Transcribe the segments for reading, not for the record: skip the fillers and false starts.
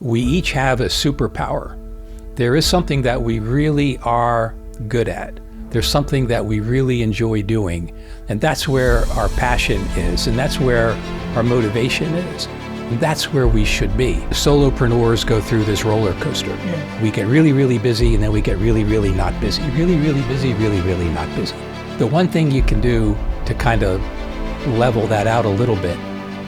we each have a superpower. There is something that we really are good at. There's something that we really enjoy doing. And that's where our passion is. And that's where our motivation is. And that's where we should be. Solopreneurs go through this roller coaster. Yeah. We get really, really busy, and then we get really, really not busy. Really, really busy, really, really not busy. The one thing you can do to kind of level that out a little bit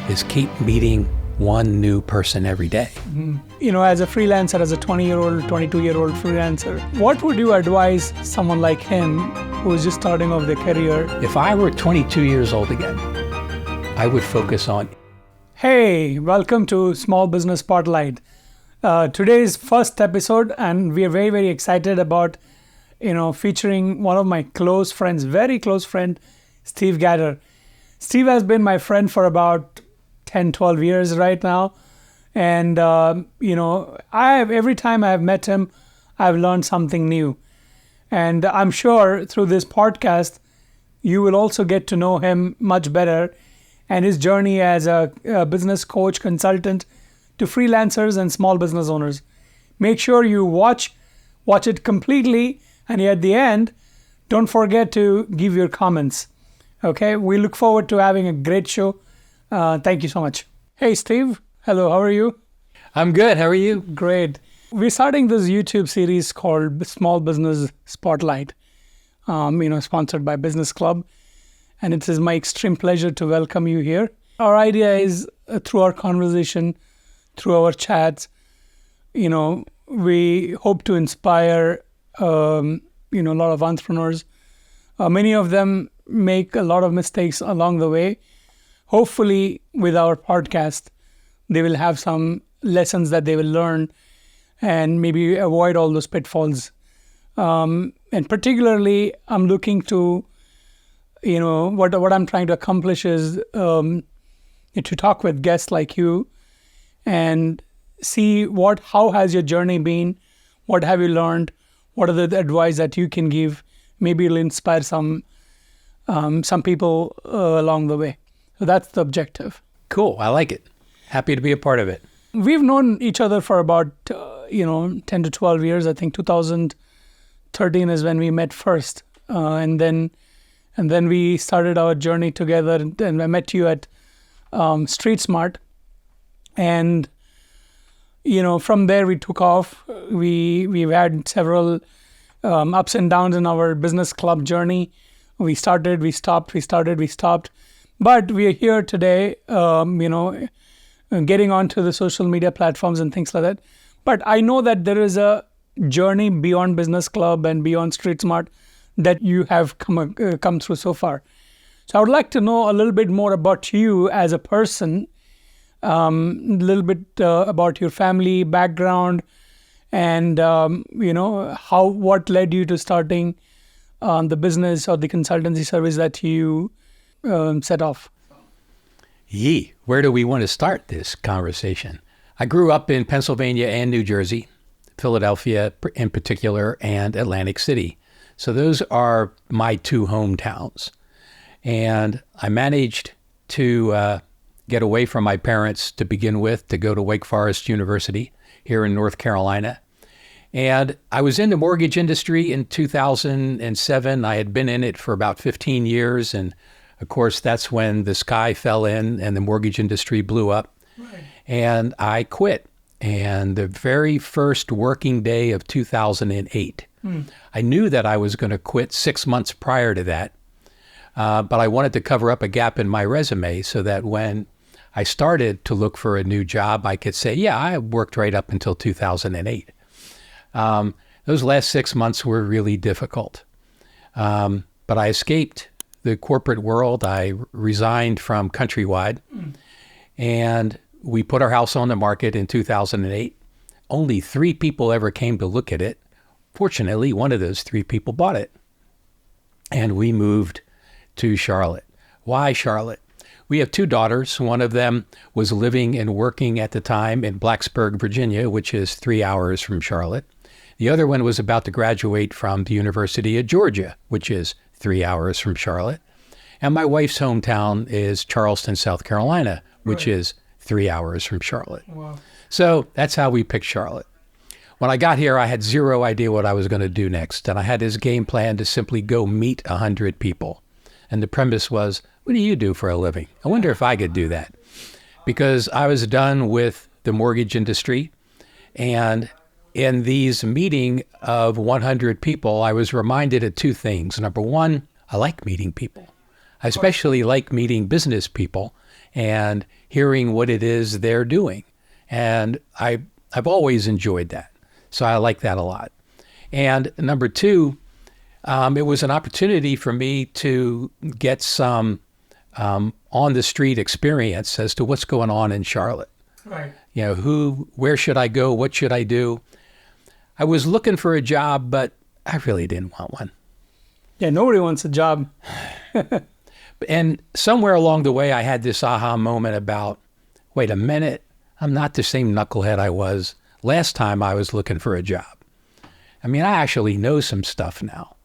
is keep meeting one new person every day. Mm-hmm. You know, as a freelancer, as a 20-year-old, 22-year-old freelancer, what would you advise someone like him who's just starting off their career? If I were 22 years old again, I would focus on... Hey, welcome to Small Business Spotlight. Today's first episode, and we are very, very excited about, featuring one of my close friends, very close friend, Steve Gatter. Steve has been my friend for about 10, 12 years right now. And, every time I've met him, I've learned something new. And I'm sure through this podcast, you will also get to know him much better and his journey as a business coach, consultant to freelancers and small business owners. Make sure you watch it completely. And at the end, don't forget to give your comments. Okay, we look forward to having a great show. Thank you so much. Hey, Steve. Hello, how are you? I'm good. How are you? Great. We're starting this YouTube series called Small Business Spotlight, sponsored by Business Klub. And it is my extreme pleasure to welcome you here. Our idea is through our conversation, through our chats, we hope to inspire, a lot of entrepreneurs. Many of them make a lot of mistakes along the way. Hopefully, with our podcast, they will have some lessons that they will learn and maybe avoid all those pitfalls. And particularly, I'm looking to, what I'm trying to accomplish is to talk with guests like you and see how has your journey been, what have you learned, what are the advice that you can give. Maybe it'll inspire some people along the way. So that's the objective. Cool. I like it. Happy to be a part of it. We've known each other for about, 10 to 12 years. I think 2013 is when we met first. And then we started our journey together. And I met you at Street Smart. And, from there we took off. We've had several ups and downs in our business club journey. We started, we stopped, we started, we stopped. But we are here today, getting onto the social media platforms and things like that. But I know that there is a journey beyond Business Club and beyond Street Smart that you have come through so far. So I would like to know a little bit more about you as a person, a little bit about your family background, and what led you to starting the business or the consultancy service that you set off. Where do we want to start this conversation? I grew up in Pennsylvania and New Jersey, Philadelphia in particular, and Atlantic City. So those are my two hometowns. And I managed to get away from my parents to begin with, to go to Wake Forest University here in North Carolina. And I was in the mortgage industry in 2007. I had been in it for about 15 years. And of course, that's when the sky fell in and the mortgage industry blew up. Right. And I quit. And the very first working day of 2008, I knew that I was going to quit 6 months prior to that. But I wanted to cover up a gap in my resume so that when I started to look for a new job, I could say, yeah, I worked right up until 2008. Those last 6 months were really difficult. But I escaped the corporate world. I resigned from Countrywide, and we put our house on the market in 2008. Only 3 people ever came to look at it. Fortunately, one of those 3 people bought it, and we moved to Charlotte. Why Charlotte? We have 2 daughters. One of them was living and working at the time in Blacksburg, Virginia, which is 3 hours from Charlotte. The other one was about to graduate from the University of Georgia, which is 3 hours from Charlotte. And my wife's hometown is Charleston, South Carolina, which is 3 hours from Charlotte. Wow. So that's how we picked Charlotte. When I got here, I had zero idea what I was going to do next. And I had this game plan to simply go meet 100 people. And the premise was, what do you do for a living? I wonder if I could do that. Because I was done with the mortgage industry. And in these meeting of 100 people, I was reminded of two things. Number one, I like meeting people. I especially like meeting business people and hearing what it is they're doing. And I've always enjoyed that. So I like that a lot. And number two, it was an opportunity for me to get some on the street experience as to what's going on in Charlotte. Right. You know, where should I go? What should I do? I was looking for a job, but I really didn't want one. Yeah, nobody wants a job. And somewhere along the way, I had this aha moment about, wait a minute, I'm not the same knucklehead I was last time I was looking for a job. I mean, I actually know some stuff now.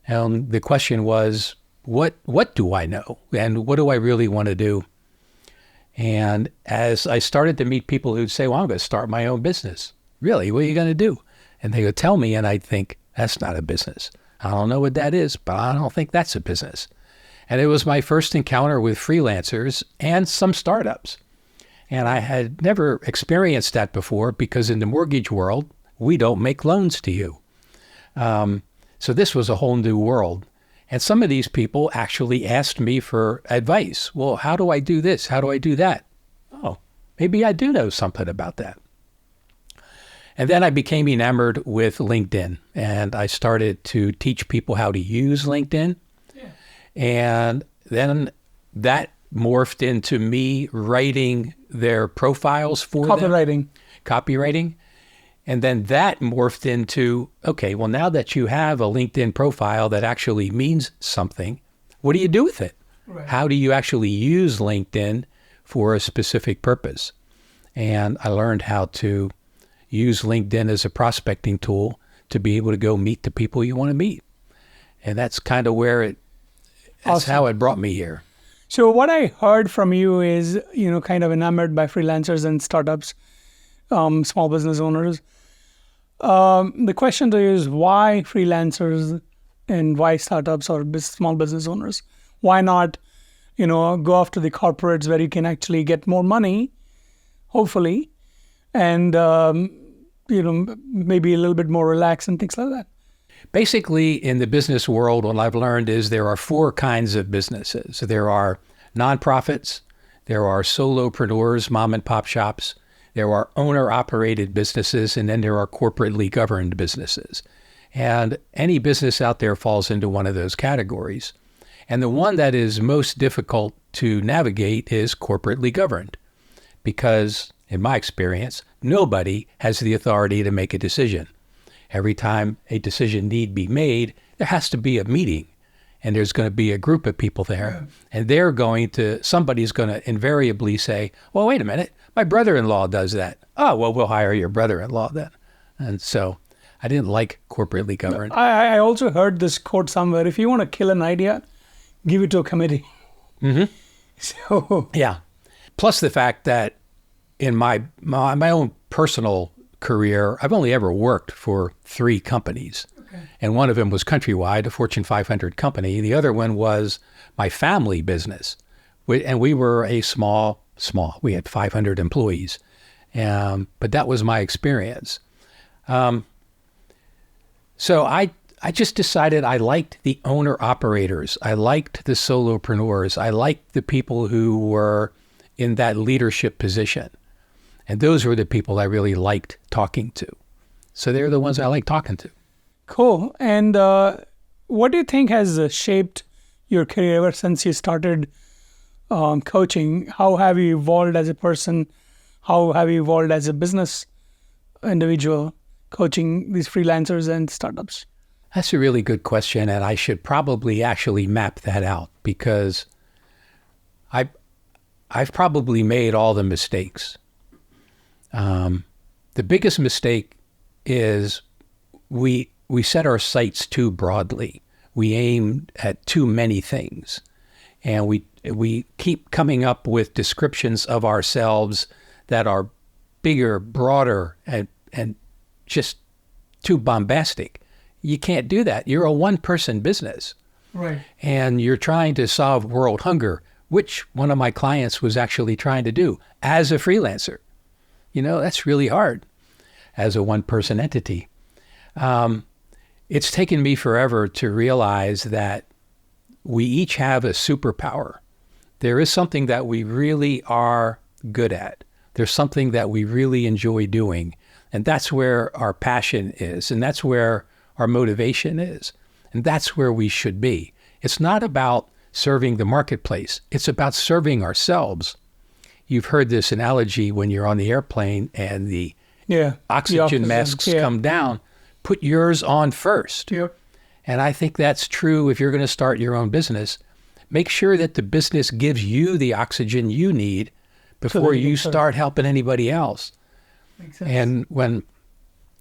And the question was, what do I know? And what do I really want to do? And as I started to meet people who'd say, well, I'm going to start my own business. Really? What are you going to do? And they would tell me, and I'd think, that's not a business. I don't know what that is, but I don't think that's a business. And it was my first encounter with freelancers and some startups. And I had never experienced that before because in the mortgage world, we don't make loans to you. So this was a whole new world. And some of these people actually asked me for advice. Well, how do I do this? How do I do that? Oh, maybe I do know something about that. And then I became enamored with LinkedIn, and I started to teach people how to use LinkedIn. Yeah. And then that morphed into me writing their profiles for them. Copywriting. And then that morphed into, okay, well, now that you have a LinkedIn profile that actually means something, what do you do with it? Right. How do you actually use LinkedIn for a specific purpose? And I learned how to use LinkedIn as a prospecting tool to be able to go meet the people you want to meet. And that's kind of that's awesome. How it brought me here. So what I heard from you is, kind of enamored by freelancers and startups, small business owners. The question to you is why freelancers and why startups or small business owners? Why not, go after the corporates where you can actually get more money, hopefully, and, maybe a little bit more relaxed and things like that. Basically, in the business world, what I've learned is there are four kinds of businesses. There are nonprofits, there are solopreneurs, mom and pop shops, there are owner-operated businesses, and then there are corporately governed businesses. And any business out there falls into one of those categories. And the one that is most difficult to navigate is corporately governed, because in my experience, nobody has the authority to make a decision. Every time a decision need be made, there has to be a meeting, and there's going to be a group of people there, and somebody's going to invariably say, well, wait a minute, my brother-in-law does that. Oh, well, we'll hire your brother-in-law then. And so I didn't like corporately governed. I also heard this quote somewhere, if you want to kill an idea, give it to a committee. Mm-hmm. So yeah. Plus the fact that in my own personal career, I've only ever worked for 3 companies. Okay. And one of them was Countrywide, a Fortune 500 company. The other one was my family business. And we were a small, we had 500 employees. But that was my experience. So I just decided I liked the owner-operators. I liked the solopreneurs. I liked the people who were in that leadership position. And those were the people I really liked talking to. So they're the ones I like talking to. Cool. And what do you think has shaped your career ever since you started coaching? How have you evolved as a person? How have you evolved as a business individual coaching these freelancers and startups? That's a really good question. And I should probably actually map that out because I've probably made all the mistakes. The biggest mistake is we set our sights too broadly. We aim at too many things, and we keep coming up with descriptions of ourselves that are bigger, broader, and just too bombastic. You can't do that. You're a one-person business. Right. And you're trying to solve world hunger, which one of my clients was actually trying to do as a freelancer. That's really hard as a one-person entity. It's taken me forever to realize that we each have a superpower. There is something that we really are good at. There's something that we really enjoy doing. And that's where our passion is. And that's where our motivation is. And that's where we should be. It's not about serving the marketplace. It's about serving ourselves. You've heard this analogy when you're on the airplane and the oxygen masks come down. Put yours on first. Yep. And I think that's true if you're going to start your own business. Make sure that the business gives you the oxygen you need before you start helping anybody else. Makes sense. And when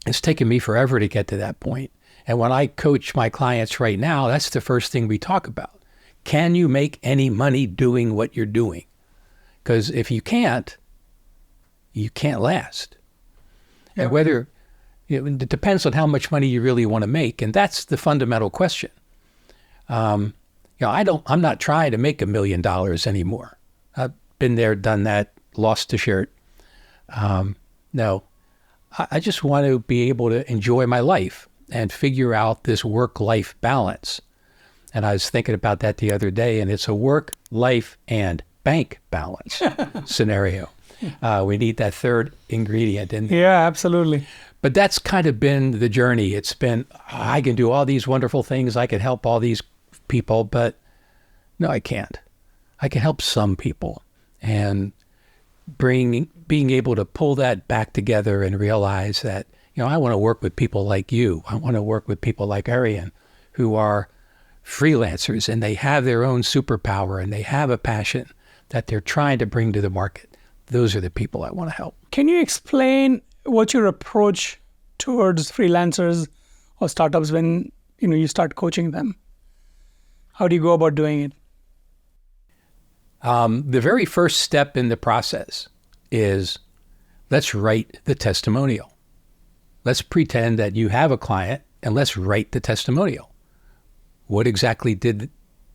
it's taken me forever to get to that point. And when I coach my clients right now, that's the first thing we talk about. Can you make any money doing what you're doing? Because if you can't last. Yeah. And whether, it depends on how much money you really want to make. And that's the fundamental question. I'm not trying to make $1 million anymore. I've been there, done that, lost the shirt. No, I just want to be able to enjoy my life and figure out this work-life balance. And I was thinking about that the other day, and it's a work, life, and bank balance scenario. We need that third ingredient in there. Yeah, absolutely. But that's kind of been the journey. It's been, I can do all these wonderful things. I can help all these people, but no, I can't. I can help some people. And being able to pull that back together and realize that, I want to work with people like you. I want to work with people like Arian, who are freelancers, and they have their own superpower, and they have a passion that they're trying to bring to the market. Those are the people I want to help. Can you explain what's your approach towards freelancers or startups when you start coaching them? How do you go about doing it? The very first step in the process is, let's write the testimonial. Let's pretend that you have a client and let's write the testimonial. What exactly did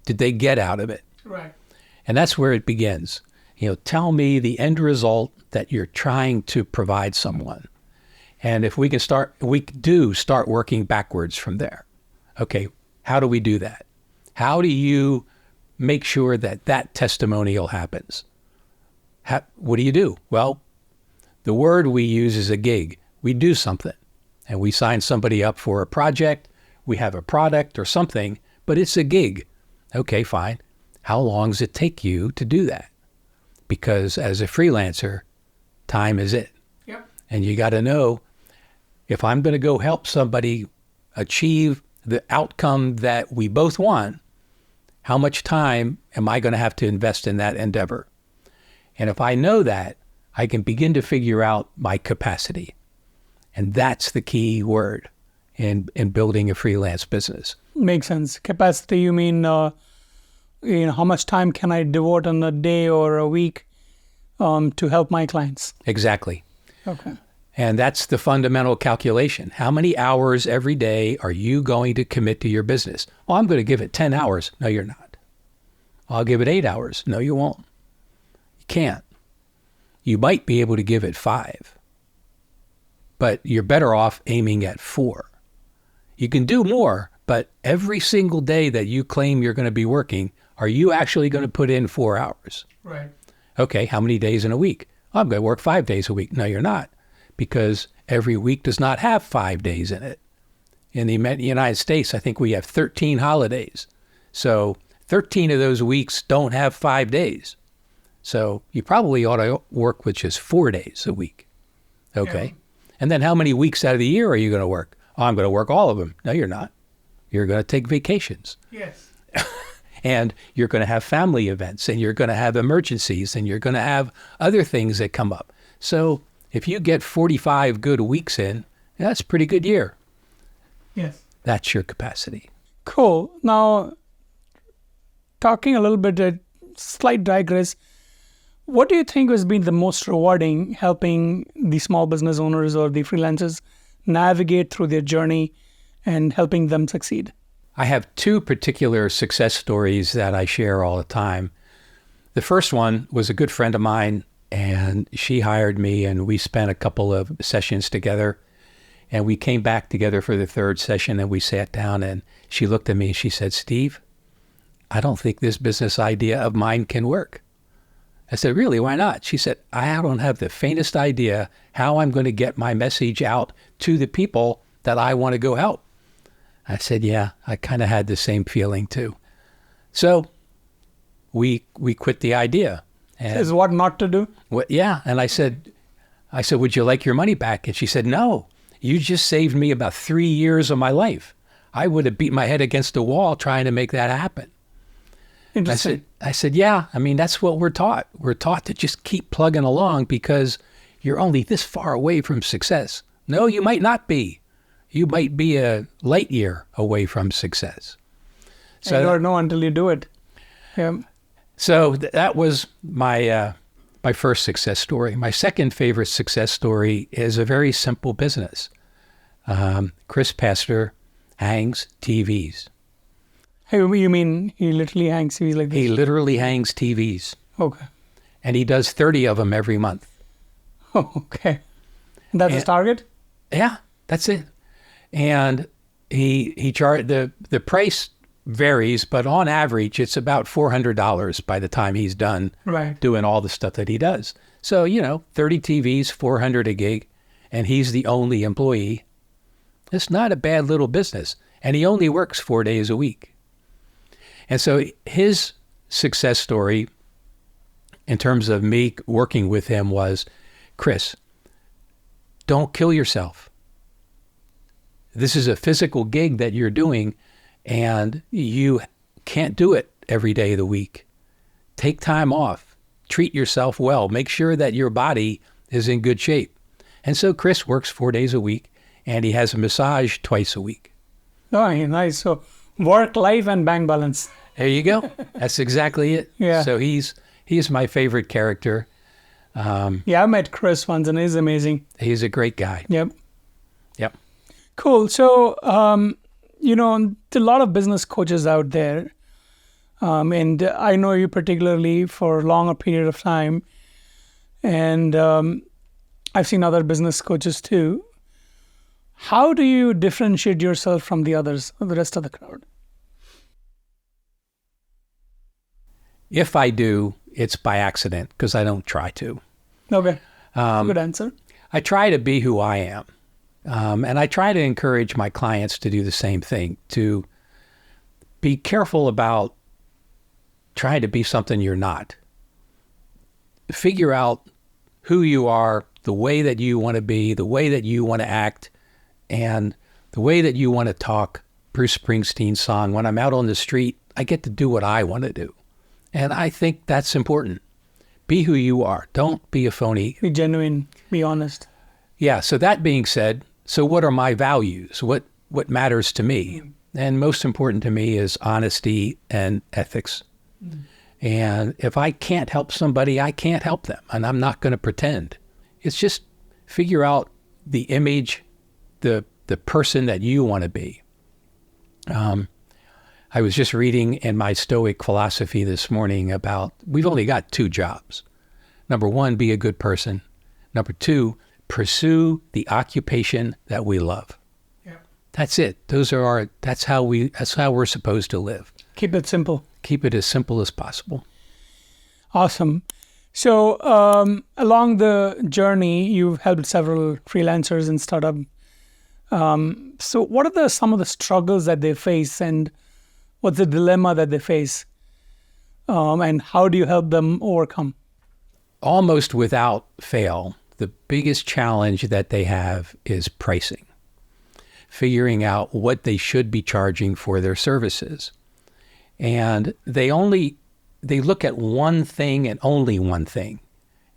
they get out of it? Right. And that's where it begins. Tell me the end result that you're trying to provide someone. And if we do start working backwards from there. Okay, how do we do that? How do you make sure that testimonial happens? What do you do? Well, the word we use is a gig. We do something, and we sign somebody up for a project. We have a product or something, but it's a gig. Okay, fine. How long does it take you to do that? Because as a freelancer, time is it. Yep. And you got to know, if I'm going to go help somebody achieve the outcome that we both want, how much time am I going to have to invest in that endeavor? And if I know that, I can begin to figure out my capacity. And that's the key word in building a freelance business. Makes sense. Capacity, you mean, how much time can I devote in a day or a week to help my clients? Exactly. Okay. And that's the fundamental calculation. How many hours every day are you going to commit to your business? Oh, I'm going to give it 10 hours. No, you're not. I'll give it 8 hours. No, you won't. You can't. You might be able to give it 5, but you're better off aiming at 4. You can do more, but every single day that you claim you're going to be working, are you actually going to put in 4 hours? Right. Okay, how many days in a week? Oh, I'm going to work 5 days a week. No, you're not, because every week does not have 5 days in it. In the United States, I think we have 13 holidays. So 13 of those weeks don't have 5 days. So you probably ought to work with just 4 days a week. Okay. Yeah. And then how many weeks out of the year are you going to work? Oh, I'm going to work all of them. No, you're not. You're going to take vacations. Yes. And you're going to have family events, and you're going to have emergencies, and you're going to have other things that come up. So if you get 45 good weeks in, that's a pretty good year. Yes. That's your capacity. Cool. Now, talking a little bit, slight digress. What do you think has been the most rewarding helping the small business owners or the freelancers navigate through their journey and helping them succeed? I have two particular success stories that I share all the time. The first one was a good friend of mine, and she hired me, and we spent a couple of sessions together. And we came back together for the third session, and we sat down, and she looked at me and she said, "Steve, I don't think this business idea of mine can work." I said, "Really? Why not?" She said, "I don't have the faintest idea how I'm going to get my message out to the people that I want to go help." I said, "Yeah, I kind of had the same feeling too." So we quit the idea. And Is what not to do? yeah. And I said, "Would you like your money back?" And she said, "No, you just saved me about 3 years of my life. I would have beat my head against the wall trying to make that happen." Interesting. I said, "Yeah, I mean, that's what we're taught. We're taught to just keep plugging along because you're only this far away from success." No, you might not be. You might be a light year away from success. So you don't know until you do it. Yeah. So that was my my first success story. My second favorite success story is a very simple business. Chris Pastor hangs TVs. Hey, you mean he literally hangs TVs like this? He literally hangs TVs, Okay. and he does 30 of them every month. Oh, okay. And that's his target? Yeah, that's it. And he charged the price varies, but on average, it's about $400 by the time he's done Right. doing all the stuff that he does. So, 30 TVs, 400 a gig, and he's the only employee. It's not a bad little business. And he only works 4 days a week. And so his success story in terms of me working with him was, "Chris, don't kill yourself. This is a physical gig that you're doing, and you can't do it every day of the week. Take time off. Treat yourself well. Make sure that your body is in good shape." And so Chris works 4 days a week, and he has a massage twice a week. Oh, nice. So work, life, and bank balance. There you go. That's exactly it. Yeah. So he's my favorite character. Yeah, I met Chris once, and he's amazing. He's a great guy. Yep. Yep. Cool. So, there are a lot of business coaches out there. And I know you particularly for a longer period of time. And I've seen other business coaches too. How do you differentiate yourself from the others, or the rest of the crowd? If I do, it's by accident because I don't try to. Okay. Good answer. I try to be who I am. And I try to encourage my clients to do the same thing, to be careful about trying to be something you're not. Figure out who you are, the way that you want to be, the way that you want to act, and the way that you want to talk. Bruce Springsteen's song, "When I'm out on the street, I get to do what I want to do." And I think that's important. Be who you are. Don't be a phony. Be genuine. Be honest. Yeah. So that being said, so what are my values? What matters to me? And most important to me is honesty and ethics. And if I can't help somebody, I can't help them. And I'm not going to pretend. It's just figure out the image, the person that you want to be. I was just reading in my Stoic philosophy this morning about we've only got 2 jobs. Number 1, be a good person. Number 2, pursue the occupation that we love. Yeah. That's it. That's how we're supposed to live. Keep it simple. Keep it as simple as possible. Awesome. So along the journey, you've helped several freelancers and startup. So what are some of the struggles that they face, and what's the dilemma that they face, and how do you help them overcome? Almost without fail, the biggest challenge that they have is pricing. Figuring out what they should be charging for their services. And they look at one thing and only one thing.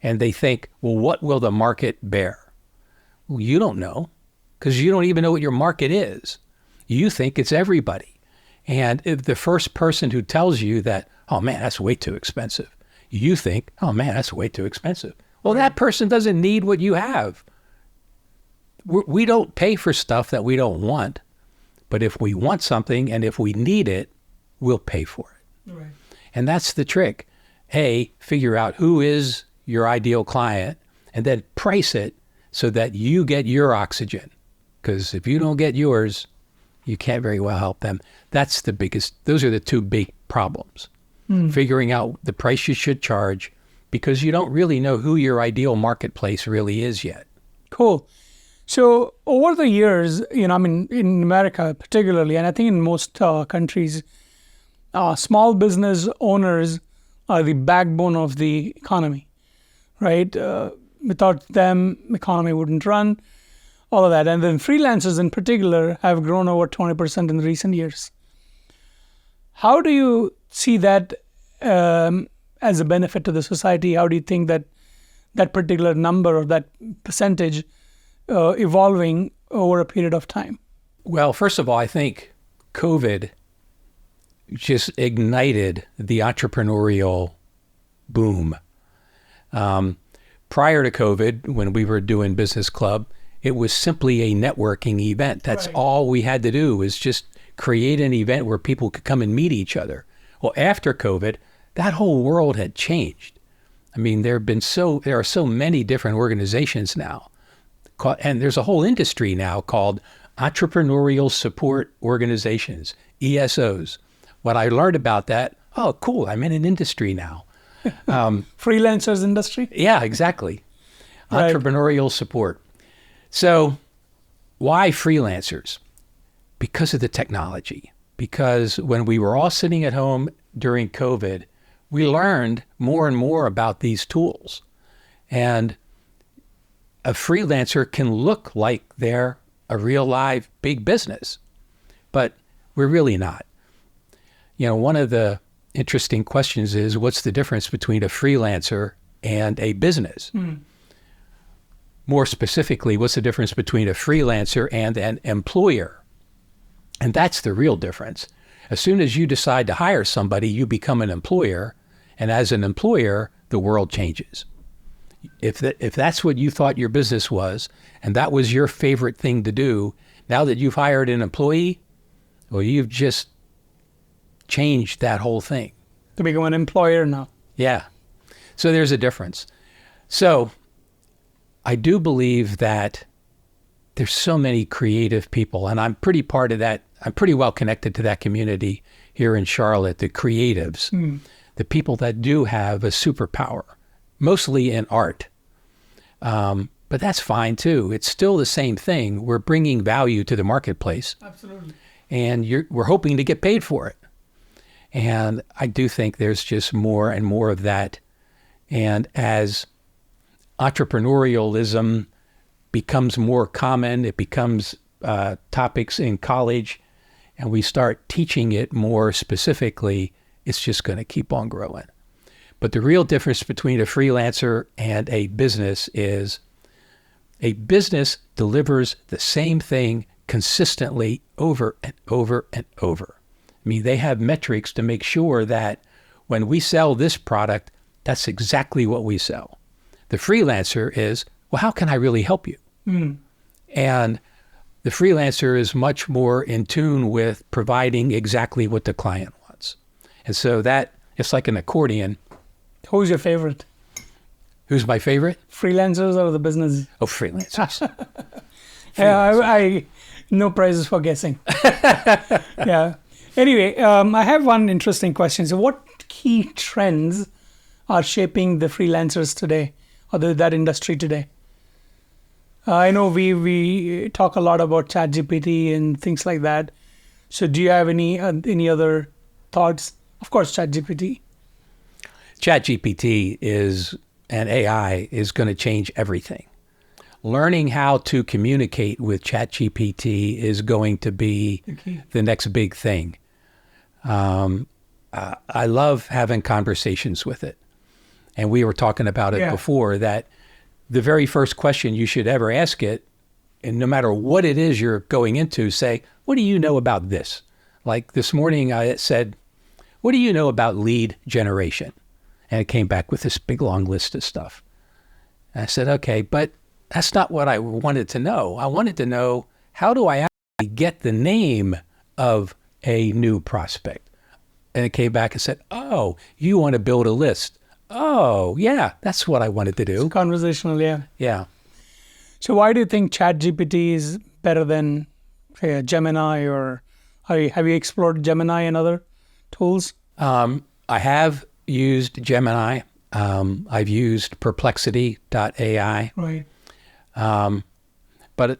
And they think, well, what will the market bear? Well, you don't know, because you don't even know what your market is. You think it's everybody. And if the first person who tells you that, oh man, that's way too expensive, You think, oh man, that's way too expensive. Well, that person doesn't need what you have. We don't pay for stuff that we don't want, but if we want something and if we need it, we'll pay for it. Right. And that's the trick. Figure out who is your ideal client and then price it so that you get your oxygen. Because if you don't get yours, you can't very well help them. Those are the two big problems. Figuring out the price you should charge because you don't really know who your ideal marketplace really is yet. Cool. So over the years, in America particularly, and I think in most countries, small business owners are the backbone of the economy, right? Without them, economy wouldn't run, all of that. And then freelancers in particular have grown over 20% in recent years. How do you see that as a benefit to the society? How do you think that that particular number or that percentage evolving over a period of time? Well, first of all, I think COVID just ignited the entrepreneurial boom. Prior to COVID, when we were doing Business Club, it was simply a networking event. That's right. all we had to do was just create an event where people could come and meet each other. Well, after COVID, that whole world had changed. I mean, there are so many different organizations now, and there's a whole industry now called Entrepreneurial Support Organizations, ESOs. What I learned about that, oh, cool, I'm in an industry now. Freelancers industry? Yeah, exactly. Right. Entrepreneurial support. So why freelancers? Because of the technology. Because when we were all sitting at home during COVID, we learned more and more about these tools. And a freelancer can look like they're a real live big business, but we're really not. One of the interesting questions is, what's the difference between a freelancer and a business? More specifically, what's the difference between a freelancer and an employer? And that's the real difference. As soon as you decide to hire somebody, you become an employer. And as an employer, the world changes. If that's what you thought your business was, and that was your favorite thing to do, now that you've hired an employee, well, you've just changed that whole thing. To become an employer now. Yeah. So there's a difference. So I do believe that there's so many creative people, and I'm pretty part of that. I'm pretty well connected to that community here in Charlotte, the creatives, the people that do have a superpower, mostly in art. But that's fine too. It's still the same thing. We're bringing value to the marketplace. Absolutely. And we're hoping to get paid for it. And I do think there's just more and more of that. And as entrepreneurialism becomes more common, it becomes topics in college, and we start teaching it more specifically, it's just going to keep on growing. But the real difference between a freelancer and a business is a business delivers the same thing consistently over and over and over. I mean, they have metrics to make sure that when we sell this product, that's exactly what we sell. The freelancer is, well, how can I really help you? And the freelancer is much more in tune with providing exactly what the client wants. And so that, it's like an accordion. Who's your favorite? Who's my favorite? Freelancers or the business? Oh, freelancers. Yeah, I no prizes for guessing. Yeah. Anyway, I have one interesting question. So what key trends are shaping the freelancers today, or that industry today? I know we talk a lot about ChatGPT and things like that. So do you have any other thoughts? Of course, ChatGPT. ChatGPT and AI is going to change everything. Learning how to communicate with ChatGPT is going to be the next big thing. I love having conversations with it. And we were talking about it before, that the very first question you should ever ask it, and no matter what it is you're going into, say, what do you know about this? Like this morning I said, what do you know about lead generation? And it came back with this big long list of stuff. And I said, okay, but that's not what I wanted to know. I wanted to know, how do I actually get the name of a new prospect? And it came back and said, oh, you want to build a list. Oh, yeah, that's what I wanted to do. It's conversational, yeah. Yeah. So why do you think ChatGPT is better than, say, Gemini, or have you explored Gemini and other tools? I have used Gemini. I've used Perplexity.ai. Right. But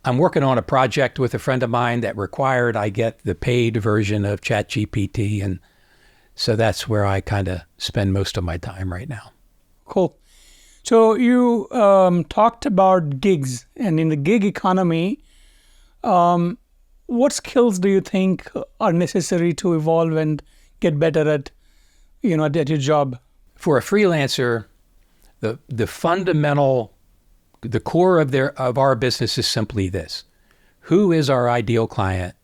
I'm working on a project with a friend of mine that required I get the paid version of ChatGPT. And so that's where I kind of spend most of my time right now. Cool. So you talked about gigs, and in the gig economy, what skills do you think are necessary to evolve and get better at, at your job? For a freelancer, the fundamental, the core of our business is simply this: who is our ideal client,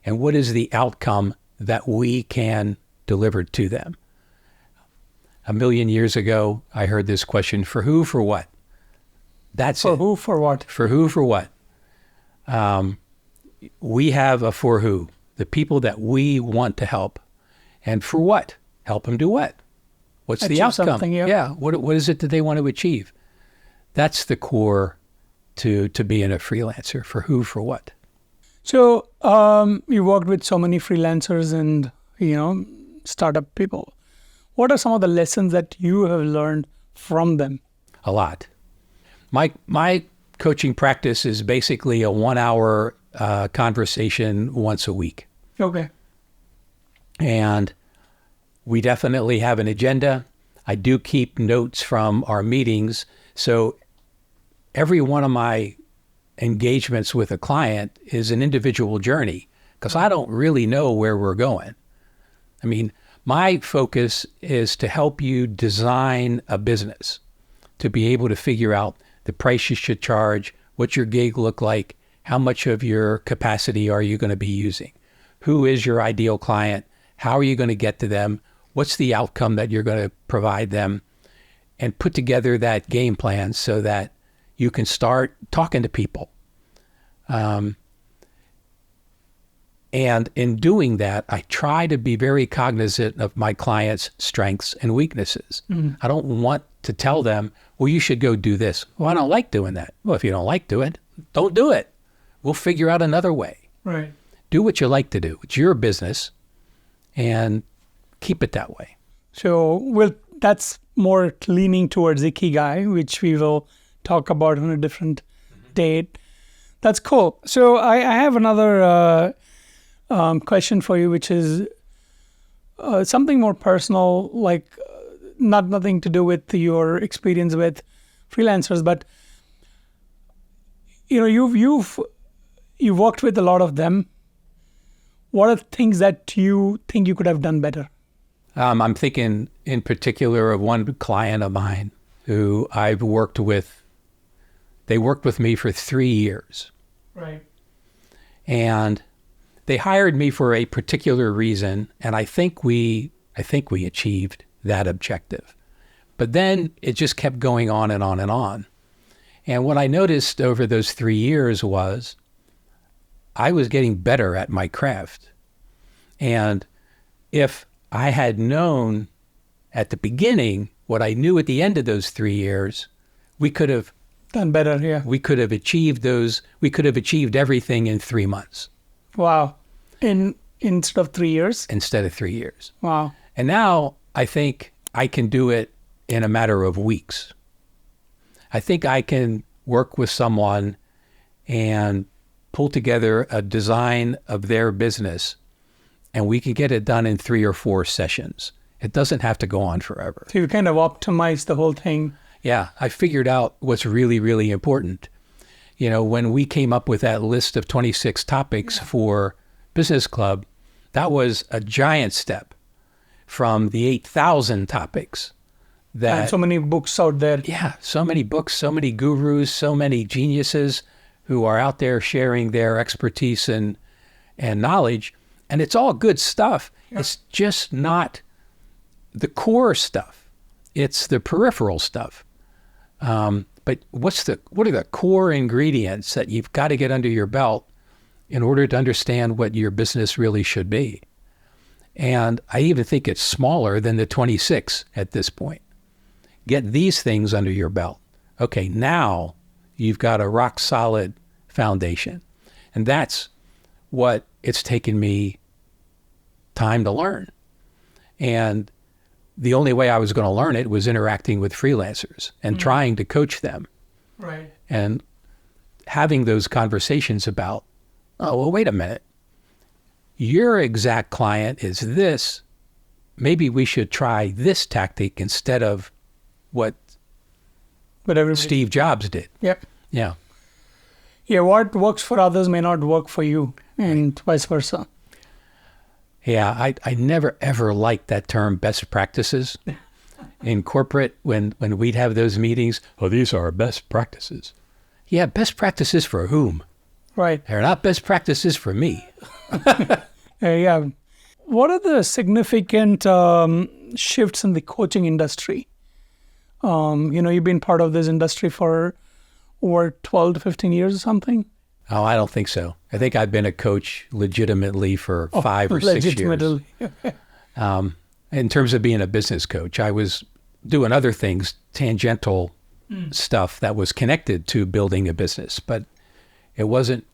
and what is the outcome that we can deliver to them? A million years ago, I heard this question: for who, for what? That's For it. who, for what? For who, for what? We have a for who, the people that we want to help. And for what? Help them do what? What's the Achieve outcome? something, yeah. What is it that they want to achieve? That's the core to being a freelancer. For who, for what? So you worked with so many freelancers and, startup people. What are some of the lessons that you have learned from them? A lot. My coaching practice is basically a 1 hour conversation once a week. Okay. And we definitely have an agenda. I do keep notes from our meetings. So every one of my engagements with a client is an individual journey, because I don't really know where we're going. I mean, my focus is to help you design a business, to be able to figure out the price you should charge, what your gig look like, how much of your capacity are you going to be using, who is your ideal client, how are you going to get to them, what's the outcome that you're going to provide them, and put together that game plan so that you can start talking to people. And in doing that, I try to be very cognizant of my clients' strengths and weaknesses. I don't want to tell them, well, you should go do this. Well, I don't like doing that. Well, if you don't like doing it, don't do it. We'll figure out another way. Right. Do what you like to do. It's your business, and keep it that way. So, that's more leaning towards Ikigai, which we will talk about on a different date. That's cool. So I have another question for you, which is something more personal, like nothing to do with your experience with freelancers, but you've worked with a lot of them. What are things that you think you could have done better? I'm thinking in particular of one client of mine who I've worked with. They worked with me for 3 years. Right. And they hired me for a particular reason, and I think we achieved that objective. But then it just kept going on and on and on. And what I noticed over those 3 years was I was getting better at my craft. And if I had known at the beginning what I knew at the end of those 3 years, we could have done better, yeah. We could have achieved everything in 3 months. Wow. Instead of 3 years? Instead of 3 years. Wow. And now I think I can do it in a matter of weeks. I think I can work with someone and pull together a design of their business, and we can get it done in 3 or 4 sessions. It doesn't have to go on forever. So you kind of optimize the whole thing. Yeah, I figured out what's really, really important. When we came up with that list of 26 topics for Business Klub, that was a giant step from the 8,000 topics. And so many books out there. Yeah, so many books, so many gurus, so many geniuses who are out there sharing their expertise and knowledge. And it's all good stuff. Yeah. It's just not the core stuff. It's the peripheral stuff. But what are the core ingredients that you've got to get under your belt in order to understand what your business really should be? And I even think it's smaller than the 26 at this point. Get these things under your belt. Okay, now you've got a rock solid foundation. And that's what it's taken me time to learn. And the only way I was going to learn it was interacting with freelancers and trying to coach them. Right. And having those conversations about, oh, well, wait a minute. Your exact client is this. Maybe we should try this tactic instead of what Steve Jobs did. Yep. Yeah. Yeah, what works for others may not work for you, and vice versa. Yeah, I never ever liked that term best practices. In corporate, when we'd have those meetings, oh, these are our best practices. Yeah, best practices for whom? Right. They're not best practices for me. Yeah. What are the significant shifts in the coaching industry? You've been part of this industry for over 12 to 15 years or something? Oh, I don't think so. I think I've been a coach legitimately for 5 or 6 years. In terms of being a business coach, I was doing other things, tangential stuff that was connected to building a business, but it wasn't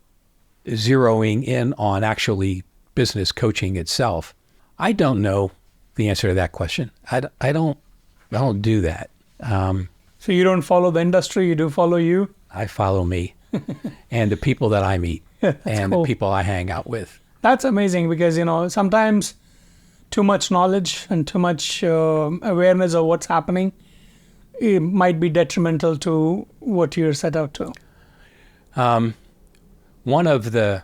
zeroing in on actually business coaching itself. I don't know the answer to that question. I don't do that. So you don't follow the industry, you do follow you? I follow me and the people that I meet and cool. The people I hang out with. That's amazing because, sometimes too much knowledge and too much awareness of what's happening, it might be detrimental to what you're set out to. One of the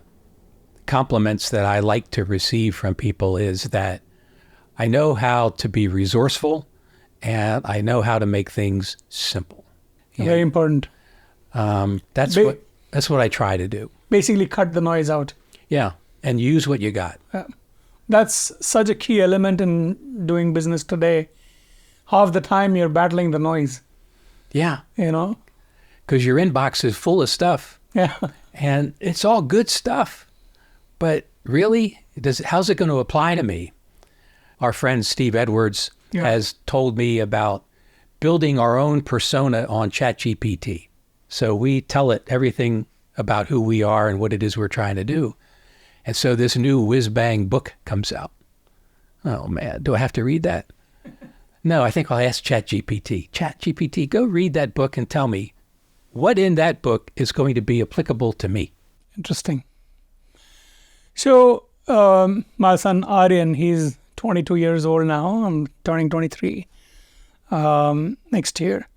compliments that I like to receive from people is that I know how to be resourceful and I know how to make things simple. Very important. That's what I try to do. Basically cut the noise out. Yeah, and use what you got. That's such a key element in doing business today. Half the time you're battling the noise. Yeah. Because your inbox is full of stuff. Yeah. And it's all good stuff. But really, how's it going to apply to me? Our friend Steve Edwards has told me about building our own persona on ChatGPT. So we tell it everything about who we are and what it is we're trying to do. And so this new whiz-bang book comes out. Oh, man, do I have to read that? No, I think I'll ask ChatGPT. ChatGPT, go read that book and tell me what in that book is going to be applicable to me. Interesting. So my son Aryan, he's 22 years old now. I'm turning 23 next year.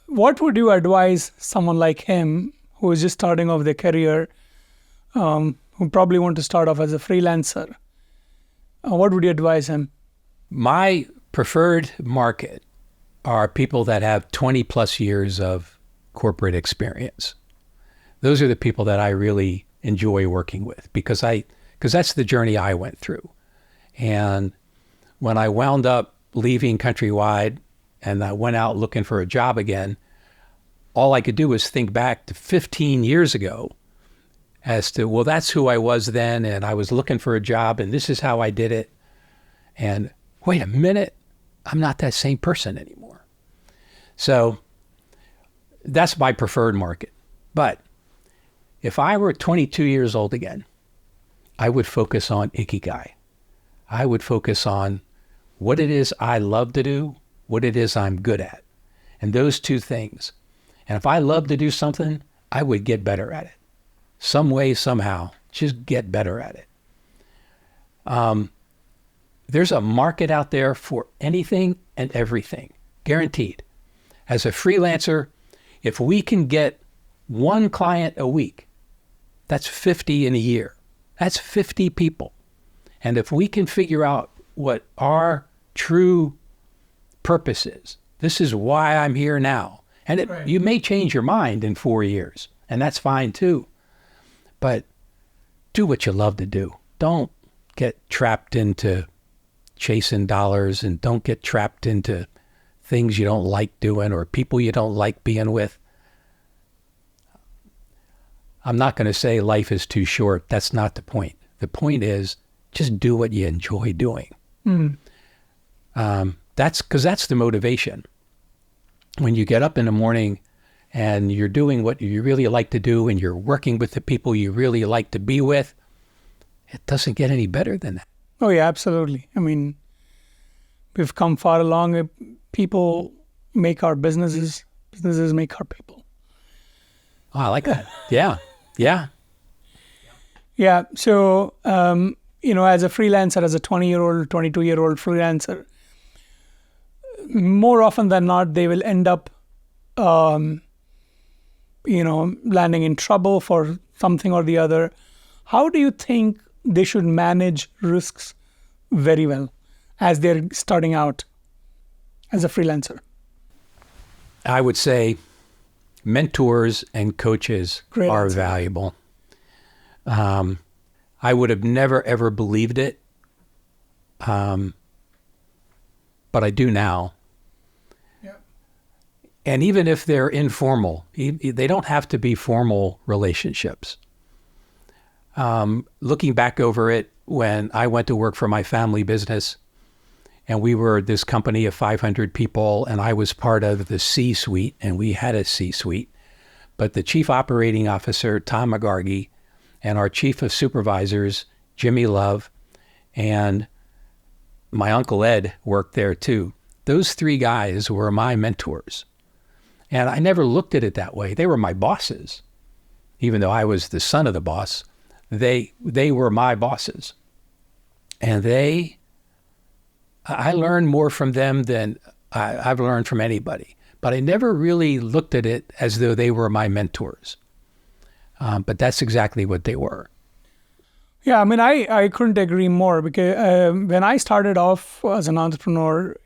What would you advise someone like him who is just starting off their career, who probably want to start off as a freelancer? What would you advise him? My preferred market are people that have 20 plus years of corporate experience. Those are the people that I really enjoy working with because that's the journey I went through. And when I wound up leaving Countrywide and I went out looking for a job again, all I could do was think back to 15 years ago as to, well, that's who I was then, and I was looking for a job, and this is how I did it. And wait a minute, I'm not that same person anymore. So that's my preferred market. But if I were 22 years old again, I would focus on Ikigai. I would focus on what it is I love to do, what it is I'm good at, and those two things. And if I love to do something, I would get better at it. Some way, somehow, just get better at it. There's a market out there for anything and everything, guaranteed. As a freelancer, if we can get one client a week, that's 50 in a year. That's 50 people. And if we can figure out what our true purpose is, this is why I'm here now. And you may change your mind in 4 years, and that's fine too. But do what you love to do. Don't get trapped into chasing dollars, and don't get trapped into things you don't like doing or people you don't like being with. I'm not going to say life is too short. That's not the point. The point is just do what you enjoy doing. That's the motivation. When you get up in the morning and you're doing what you really like to do and you're working with the people you really like to be with, it doesn't get any better than that. Oh, yeah, absolutely. I mean, we've come far along. People make our businesses. Businesses make our people. Oh, I like that. Yeah. Yeah. Yeah. So, as a freelancer, as a 20-year-old, 22-year-old freelancer, more often than not, they will end up, landing in trouble for something or the other. How do you think they should manage risks very well as they're starting out as a freelancer? I would say mentors and coaches Great are answer. valuable. I would have never, ever believed it. But I do now. Yeah. And even if they're informal, they don't have to be formal relationships. Looking back over it, when I went to work for my family business, and we were this company of 500 people, and I was part of the C-suite, and we had a C-suite. But the chief operating officer, Tom McGargy, and our chief of supervisors, Jimmy Love, and my Uncle Ed worked there too. Those three guys were my mentors. And I never looked at it that way. They were my bosses. Even though I was the son of the boss, they were my bosses. And I learned more from them than I've learned from anybody. But I never really looked at it as though they were my mentors. But that's exactly what they were. Yeah, I mean, I couldn't agree more because when I started off as an entrepreneur,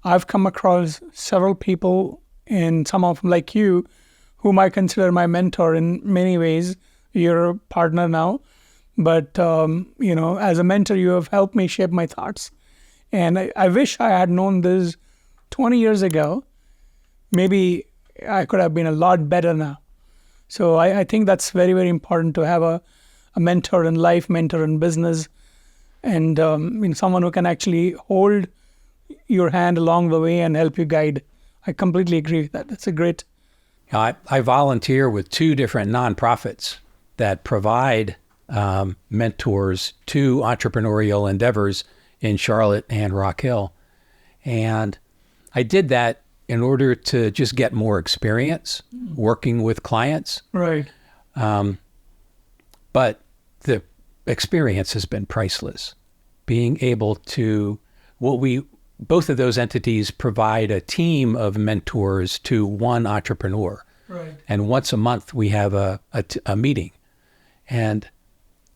I've come across several people, and some of them like you, whom I consider my mentor in many ways. You're a partner now, but, as a mentor, you have helped me shape my thoughts. And I wish I had known this 20 years ago. Maybe I could have been a lot better now. So I think that's very, very important to have a mentor in life, mentor in business, and someone who can actually hold your hand along the way and help you guide. I completely agree with that. That's a great... I volunteer with two different nonprofits that provide mentors to entrepreneurial endeavors in Charlotte and Rock Hill. And I did that in order to just get more experience working with clients. Right. But the experience has been priceless. Being able to, both of those entities provide a team of mentors to one entrepreneur. Right. And once a month we have a meeting, and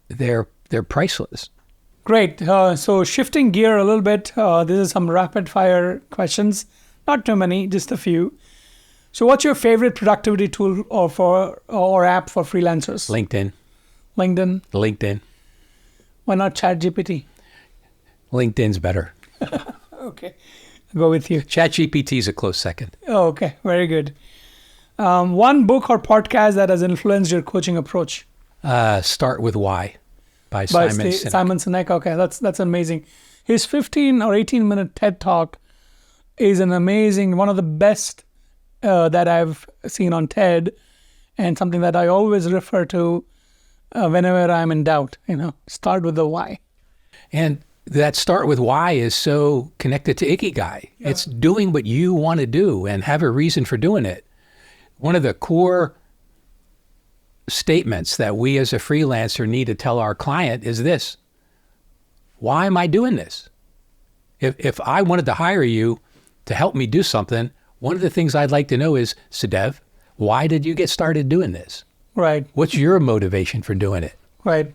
they're priceless. Great. So shifting gear a little bit, this is some rapid fire questions. Not too many, just a few. So what's your favorite productivity tool or app for freelancers? LinkedIn. LinkedIn. Why not ChatGPT? LinkedIn's better. Okay. I'll go with you. ChatGPT is a close second. Oh, okay. Very good. One book or podcast that has influenced your coaching approach? Start with Why by Simon Sinek. Simon Sinek. Okay, that's amazing. His 15 or 18-minute TED Talk is an amazing, one of the best that I've seen on TED, and something that I always refer to whenever I'm in doubt. Start with the why. And that start with why is so connected to Ikigai. Yeah. It's doing what you want to do and have a reason for doing it. One of the core statements that we as a freelancer need to tell our client is this: why am I doing this? If I wanted to hire you to help me do something, one of the things I'd like to know is, Sadev, why did you get started doing this? Right. What's your motivation for doing it? Right.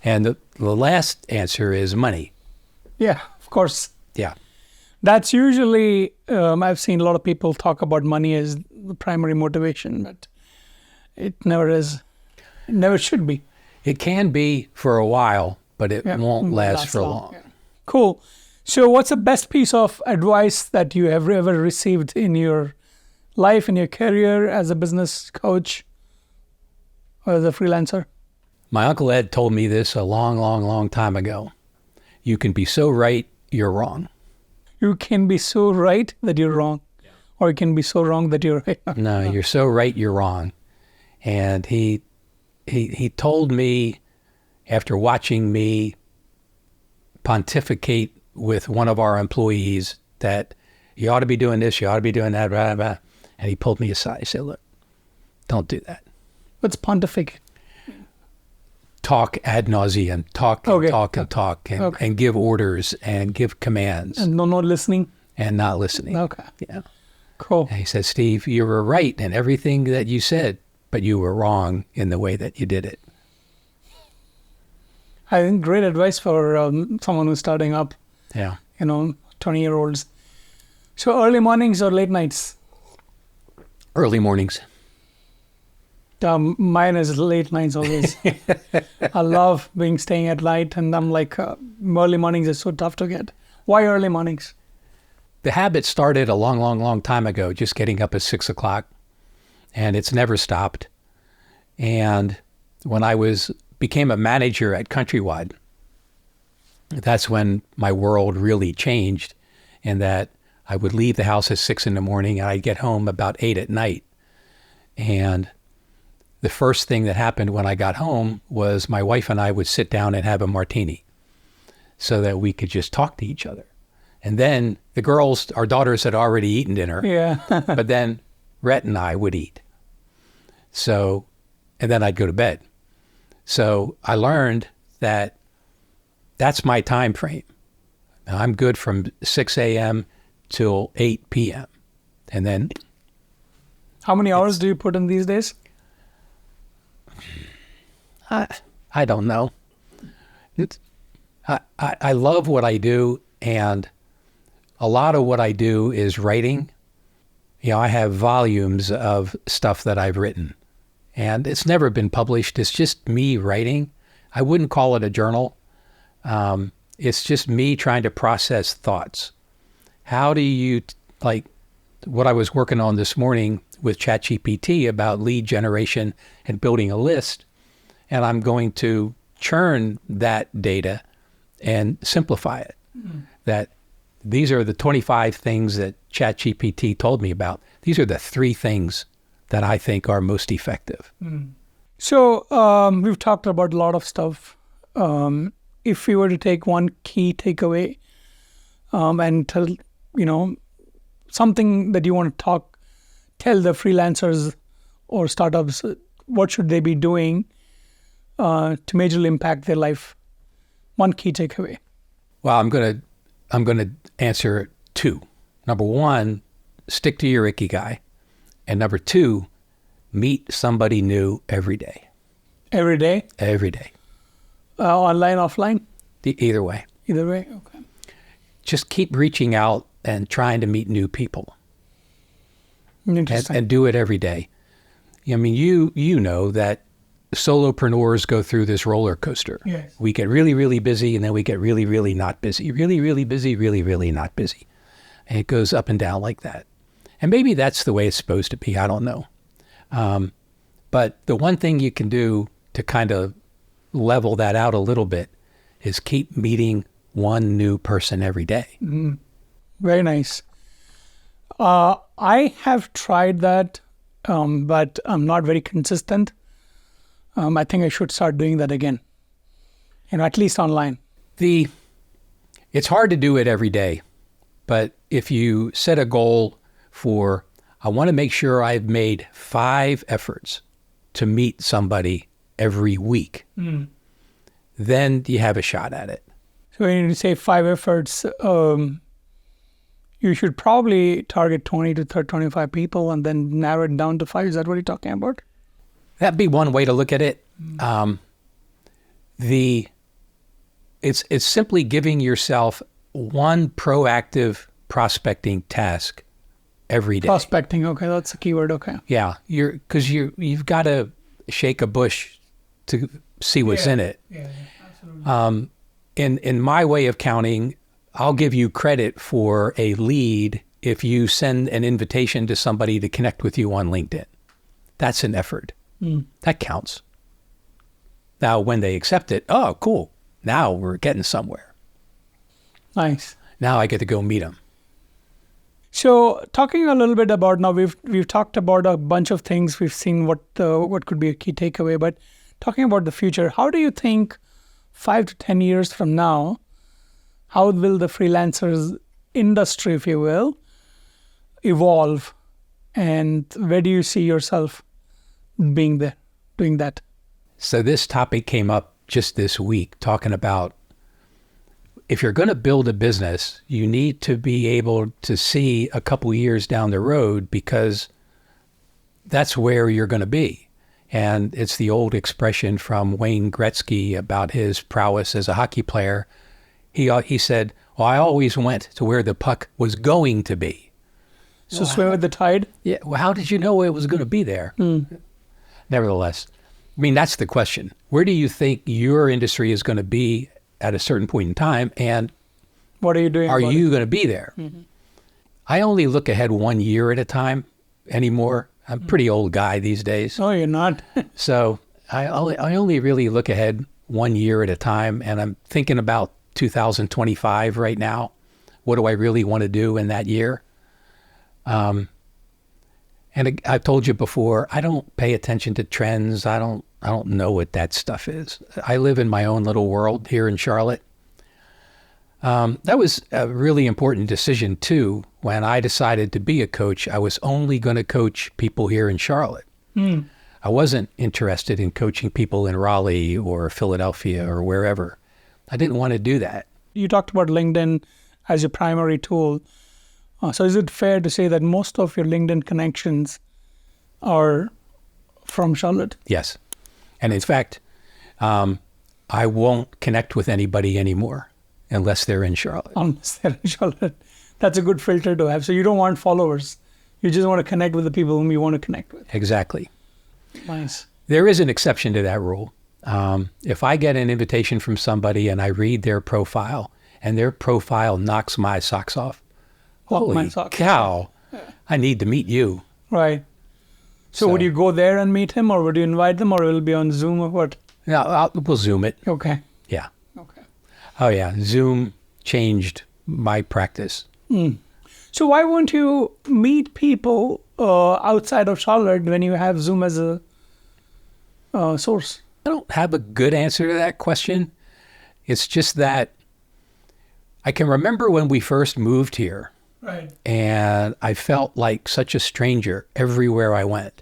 And the last answer is money. Yeah, of course. Yeah. That's usually, I've seen a lot of people talk about money as the primary motivation, but it never is. It never should be. It can be for a while, but it won't last for long. Yeah. Cool. So what's the best piece of advice that you have ever received in your life, in your career as a business coach or as a freelancer? My Uncle Ed told me this a long, long, long time ago. You can be so right, you're wrong. You can be so right that you're wrong, or you can be so wrong that you're right. No, you're so right, you're wrong. And he told me, after watching me pontificate with one of our employees, that you ought to be doing this, you ought to be doing that, blah, blah. And he pulled me aside. He said, look, don't do that. What's pontificate? Talk ad nauseum, talk and talk and talk, and give orders and give commands. And no listening? And not listening. Okay. Yeah. Cool. And he said, Steve, you were right in everything that you said, but you were wrong in the way that you did it. I think great advice for someone who's starting up. Yeah. 20-year-olds. So early mornings or late nights? Early mornings. Mine is late nights always. I love staying at night, and I'm like, early mornings is so tough to get. Why early mornings? The habit started a long, long, long time ago, just getting up at 6 o'clock, and it's never stopped. And when I became a manager at Countrywide, that's when my world really changed, in that I would leave the house at 6 in the morning and I'd get home about 8 at night. And the first thing that happened when I got home was my wife and I would sit down and have a martini so that we could just talk to each other. And then the girls, our daughters, had already eaten dinner. Yeah. But then Rhett and I would eat. So, and then I'd go to bed. So I learned that that's my time frame. I'm good from 6 a.m. till 8 p.m. And then... How many hours do you put in these days? I don't know. I love what I do, and a lot of what I do is writing. I have volumes of stuff that I've written, and it's never been published. It's just me writing. I wouldn't call it a journal. It's just me trying to process thoughts. How do you, like what I was working on this morning with ChatGPT about lead generation and building a list, and I'm going to churn that data and simplify it. That these are the 25 things that ChatGPT told me about. These are the 3 things that I think are most effective. So we've talked about a lot of stuff. If we were to take one key takeaway and tell, something that you want to tell the freelancers or startups, what should they be doing to majorly impact their life? One key takeaway. Well, I'm gonna answer 2. Number 1, stick to your Ikigai, and number 2, meet somebody new every day. Every day? Every day. Online, offline? Either way. Either way, okay. Just keep reaching out and trying to meet new people. Interesting. And do it every day. I mean, you know that solopreneurs go through this roller coaster. Yes. We get really, really busy, and then we get really, really not busy. Really, really busy, really, really not busy. And it goes up and down like that. And maybe that's the way it's supposed to be. I don't know. But the one thing you can do to kind of level that out a little bit is keep meeting one new person every day. Very nice. I have tried that, but I'm not very consistent. I think I should start doing that again, at least online. It's hard to do it every day, but if you set a goal for, I want to make sure I've made 5 efforts to meet somebody every week, then you have a shot at it. So when you say 5 efforts, you should probably target 20 to 25 people and then narrow it down to 5. Is that what you're talking about? That'd be one way to look at it. It's simply giving yourself one proactive prospecting task every day. Prospecting, okay, that's a keyword, okay. Yeah, because you've got to shake a bush to see what's in it. Yeah, absolutely. In my way of counting, I'll give you credit for a lead if you send an invitation to somebody to connect with you on LinkedIn. That's an effort. That counts. Now, when they accept it, oh, cool. Now we're getting somewhere. Nice. Now I get to go meet them. So talking a little bit about now, we've talked about a bunch of things. We've seen what could be a key takeaway, but talking about the future, how do you think 5 to 10 years from now, how will the freelancers industry, if you will, evolve? And where do you see yourself being there, doing that? So this topic came up just this week, talking about if you're going to build a business, you need to be able to see a couple years down the road, because that's where you're going to be. And it's the old expression from Wayne Gretzky about his prowess as a hockey player. He said, well, I always went to where the puck was going to be. So swim with the tide? Yeah. Well, how did you know it was going to be there? Nevertheless, I mean, that's the question. Where do you think your industry is going to be at a certain point in time? And what are you doing? Are you going to be there? I only look ahead 1 year at a time anymore. I'm a pretty old guy these days. Oh, you're not? So I only really look ahead 1 year at a time. And I'm thinking about 2025 right now. What do I really want to do in that year? And I've told you before, I don't pay attention to trends. I don't know what that stuff is. I live in my own little world here in Charlotte. That was a really important decision too. When I decided to be a coach, I was only going to coach people here in Charlotte. I wasn't interested in coaching people in Raleigh or Philadelphia or wherever. I didn't want to do that. You talked about LinkedIn as your primary tool. So is it fair to say that most of your LinkedIn connections are from Charlotte? Yes. And in fact, I won't connect with anybody anymore unless they're in Charlotte. Unless they're in Charlotte. That's a good filter to have. So you don't want followers. You just want to connect with the people whom you want to connect with. Exactly. Nice. There is an exception to that rule. If I get an invitation from somebody and I read their profile and their profile knocks my socks off, holy cow, I need to meet you. Right. So would you go there and meet him, or would you invite them, or will it be on Zoom or what? Yeah, we'll Zoom it. Okay. Yeah. Okay. Oh, yeah. Zoom changed my practice. So why won't you meet people outside of Charlotte when you have Zoom as a source? I don't have a good answer to that question. It's just that I can remember when we first moved here. Right. And I felt like such a stranger everywhere I went.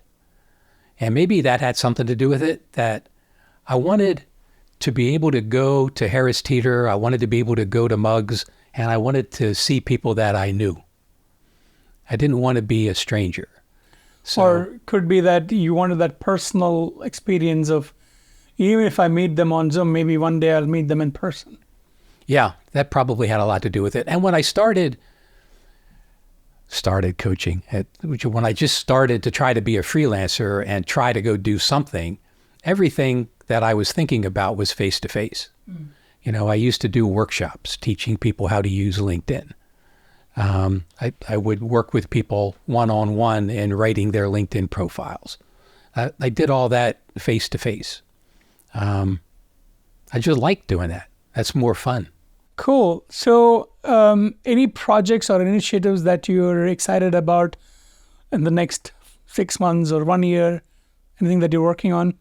And maybe that had something to do with it, that I wanted to be able to go to Harris Teeter, I wanted to be able to go to Muggs, and I wanted to see people that I knew. I didn't want to be a stranger. So, or could be that you wanted that personal experience of, even if I meet them on Zoom, maybe one day I'll meet them in person. Yeah, that probably had a lot to do with it. And when I started coaching, when I just started to try to be a freelancer and try to go do something, everything that I was thinking about was face-to-face. You know, I used to do workshops teaching people how to use LinkedIn. I would work with people one-on-one in writing their LinkedIn profiles. I did all that face-to-face. I just like doing that. That's more fun. Cool. So any projects or initiatives that you're excited about in the next 6 months or 1 year? Anything that you're working on?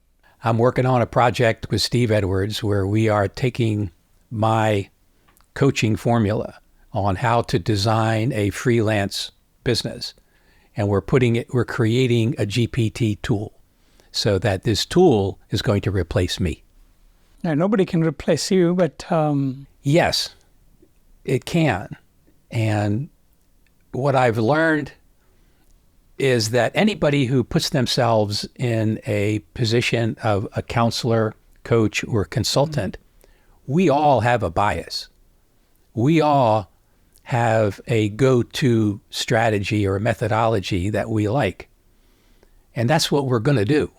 I'm working on a project with Steve Edwards where we are taking my coaching formula on how to design a freelance business. And we're creating a GPT tool so that this tool is going to replace me. Now, nobody can replace you, but... Yes, it can. And what I've learned is that anybody who puts themselves in a position of a counselor, coach, or consultant, we all have a bias. We all have a go-to strategy or methodology that we like. And that's what we're going to do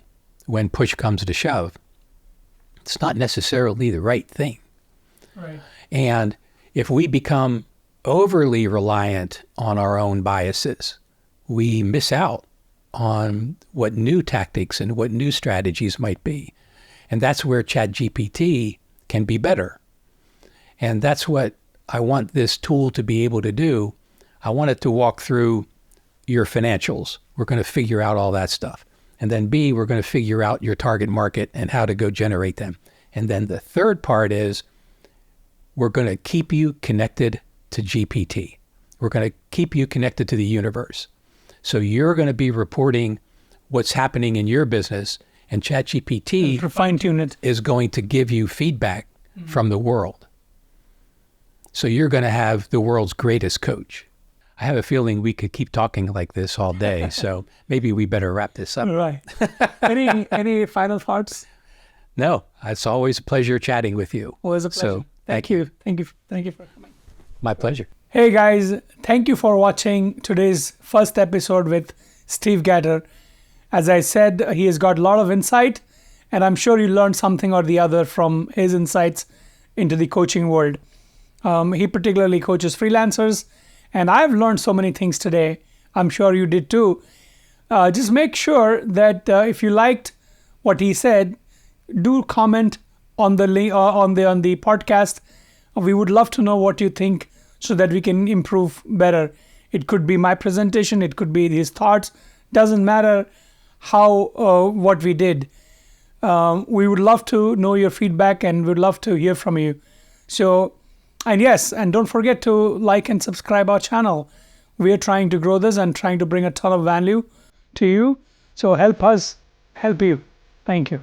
when push comes to shove. It's not necessarily the right thing. Right. And If we become overly reliant on our own biases, we miss out on what new tactics and what new strategies might be. And that's where ChatGPT can be better. And that's what I want this tool to be able to do. I want it to walk through your financials. We're going to figure out all that stuff. And then B, we're going to figure out your target market and how to go generate them. And then the third part is we're going to keep you connected to GPT. We're going to keep you connected to the universe. So you're going to be reporting what's happening in your business, and ChatGPT fine-tune it. is going to give you feedback from the world. So you're going to have the world's greatest coach. I have a feeling we could keep talking like this all day, so maybe we better wrap this up. Right. Any final thoughts? No, it's always a pleasure chatting with you. Always a pleasure. So, Thank you for coming. My pleasure. Hey guys, thank you for watching today's first episode with Steve Gatter. As I said, he has got a lot of insight, and I'm sure you learned something or the other from his insights into the coaching world. He particularly coaches freelancers, and I've learned so many things today. I'm sure you did too. Just make sure that if you liked what he said, do comment on the link on the podcast. We would love to know what you think so that we can improve better. It could be my presentation, it could be his thoughts. Doesn't matter how what we did. We would love to know your feedback and would love to hear from you. So, and don't forget to like and subscribe our channel. We are trying to grow this and trying to bring a ton of value to you. So help us help you. Thank you.